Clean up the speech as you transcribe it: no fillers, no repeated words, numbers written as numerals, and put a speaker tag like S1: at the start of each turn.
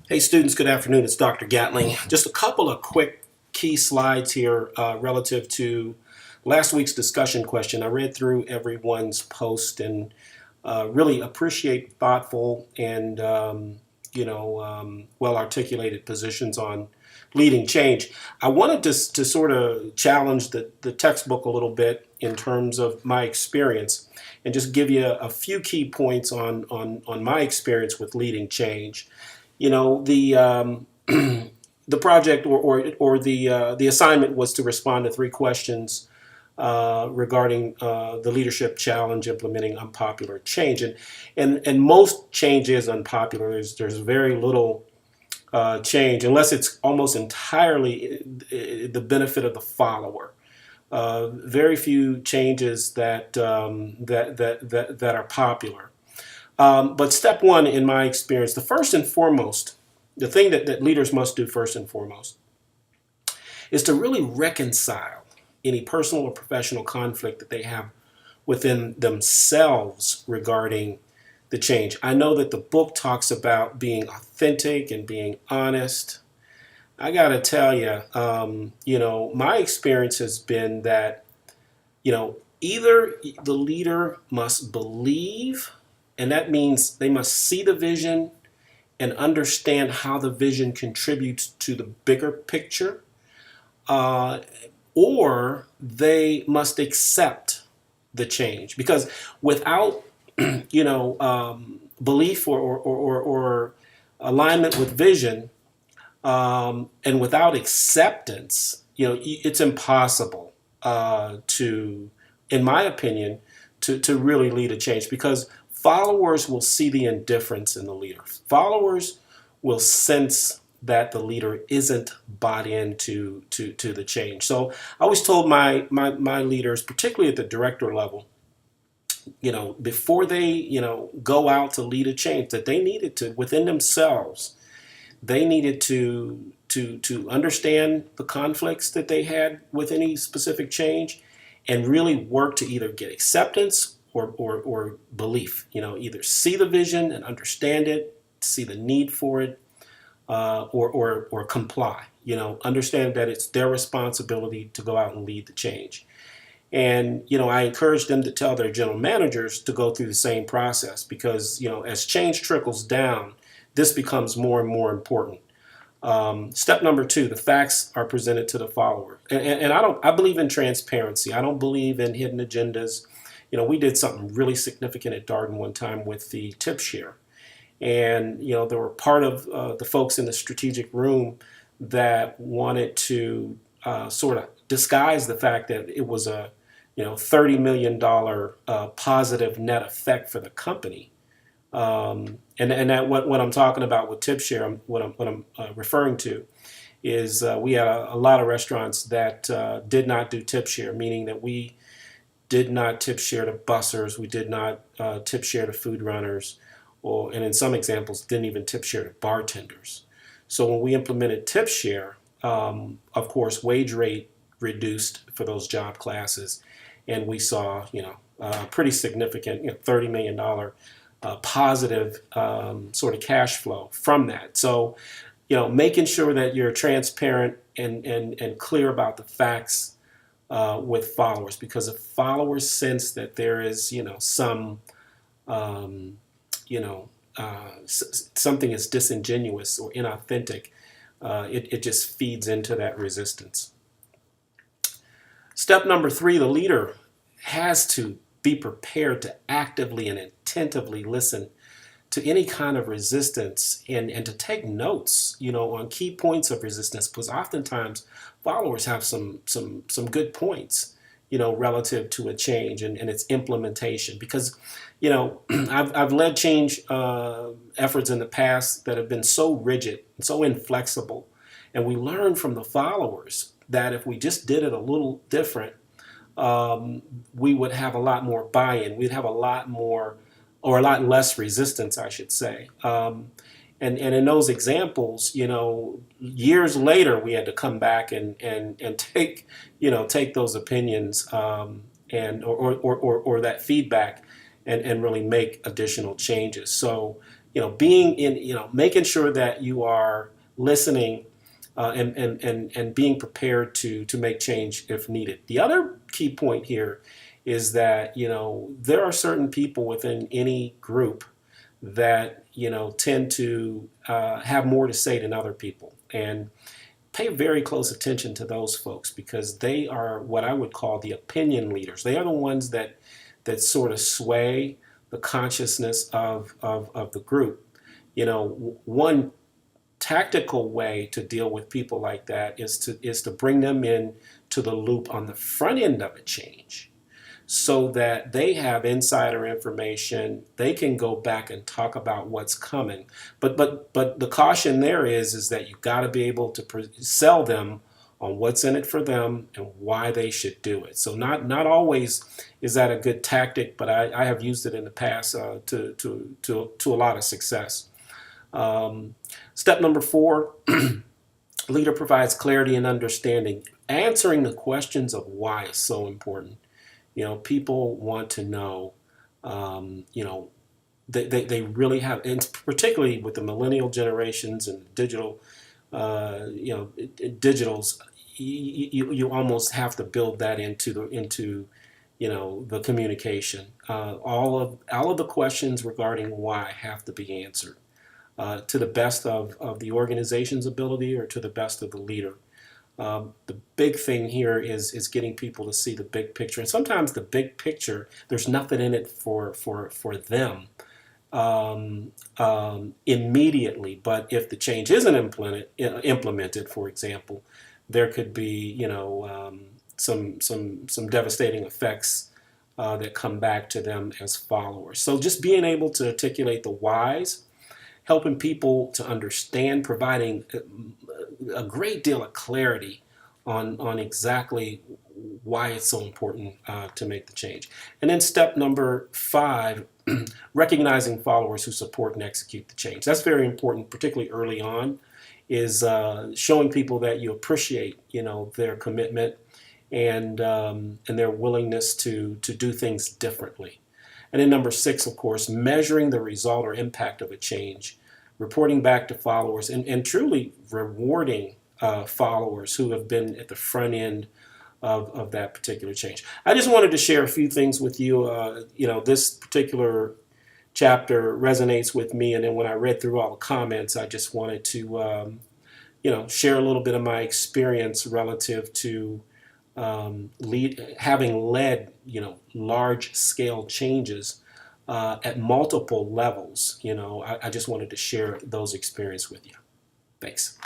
S1: Hey students, good afternoon. It's Dr. Gatling. Just a couple of quick key slides here relative to last week's discussion question. I read through everyone's post and really appreciate thoughtful and well articulated positions on leading change. I wanted to sort of challenge the textbook a little bit in terms of my experience and just give you a few key points on my experience with leading change. You know, the project or the assignment was to respond to three questions regarding the leadership challenge implementing unpopular change, and most change is unpopular. There's very little change unless it's almost entirely the benefit of the follower. Very few changes that are popular. But step one, in my experience, the first and foremost, the thing that leaders must do first and foremost is to really reconcile any personal or professional conflict that they have within themselves regarding the change. I know that the book talks about being authentic and being honest. I got to tell you, my experience has been that, either the leader must believe, and that means they must see the vision and understand how the vision contributes to the bigger picture, uh, or they must accept the change. Because without, belief or alignment with vision, and without acceptance, it's impossible in my opinion, to really lead a change because followers will see the indifference in the leader. Followers will sense that the leader isn't bought into to the change. So I always told my leaders, particularly at the director level, before they, go out to lead a change, that they needed to, within themselves, they needed to understand the conflicts that they had with any specific change and really work to either get acceptance or belief. Either see the vision and understand it, see the need for it, or comply. Understand that it's their responsibility to go out and lead the change. And I encourage them to tell their general managers to go through the same process because as change trickles down, this becomes more and more important. Step number two, the facts are presented to the follower. And I believe in transparency. I don't believe in hidden agendas. We did something really significant at Darden one time with the tip share. And, there were part of the folks in the strategic room that wanted to sort of disguise the fact that it was a, $30 million positive net effect for the company. And that what I'm talking about with tip share, what I'm referring to is we had a lot of restaurants that did not do tip share, meaning that we did not tip share to bussers, we did not tip share to food runners, and in some examples didn't even tip share to bartenders. So when we implemented tip share, of course, wage rate reduced for those job classes, and we saw pretty significant $30 million positive sort of cash flow from that. So, making sure that you're transparent and clear about the facts with followers, because if followers sense that there is, some, you know, something is disingenuous or inauthentic, it just feeds into that resistance. Step number three, the leader has to be prepared to actively and attentively listen to any kind of resistance and to take notes, on key points of resistance, because oftentimes followers have some good points, relative to a change and its implementation. Because, I've led change efforts in the past that have been so rigid, so inflexible, and we learn from the followers that if we just did it a little different, we would have a lot more buy-in. We'd have a lot more, or a lot less resistance, I should say. And in those examples, years later, we had to come back and take, take those opinions or that feedback and really make additional changes. So, being in, making sure that you are listening and being prepared to make change if needed. The other key point here is that, there are certain people within any group that, tend to have more to say than other people. And pay very close attention to those folks because they are what I would call the opinion leaders. They are the ones that sort of sway the consciousness of the group. One tactical way to deal with people like that is to bring them in to the loop on the front end of a change so that they have insider information. They can go back and talk about what's coming. But the caution there is that you've got to be able to sell them on what's in it for them and why they should do it. So not always is that a good tactic, but I have used it in the past to a lot of success. Step number 4, leader provides clarity and understanding. Answering the questions of why is so important. People want to know, they really have, and particularly with the millennial generations and digital, digitals, you almost have to build that into the communication. All of the questions regarding why have to be answered to the best of the organization's ability or to the best of the leader. The big thing here is getting people to see the big picture, and sometimes the big picture, there's nothing in it for them immediately. But if the change isn't implemented, for example, there could be some devastating effects that come back to them as followers. So just being able to articulate the whys, helping people to understand, providing a great deal of clarity on exactly why it's so important to make the change. And then step number 5, recognizing followers who support and execute the change. That's very important, particularly early on, is showing people that you appreciate, their commitment and their willingness to do things differently. And then number 6, of course, measuring the result or impact of a change, reporting back to followers, and truly rewarding followers who have been at the front end of that particular change. I just wanted to share a few things with you. This particular chapter resonates with me, and then when I read through all the comments, I just wanted to share a little bit of my experience relative to having led large scale changes at multiple levels. I just wanted to share those experiences with you. Thanks.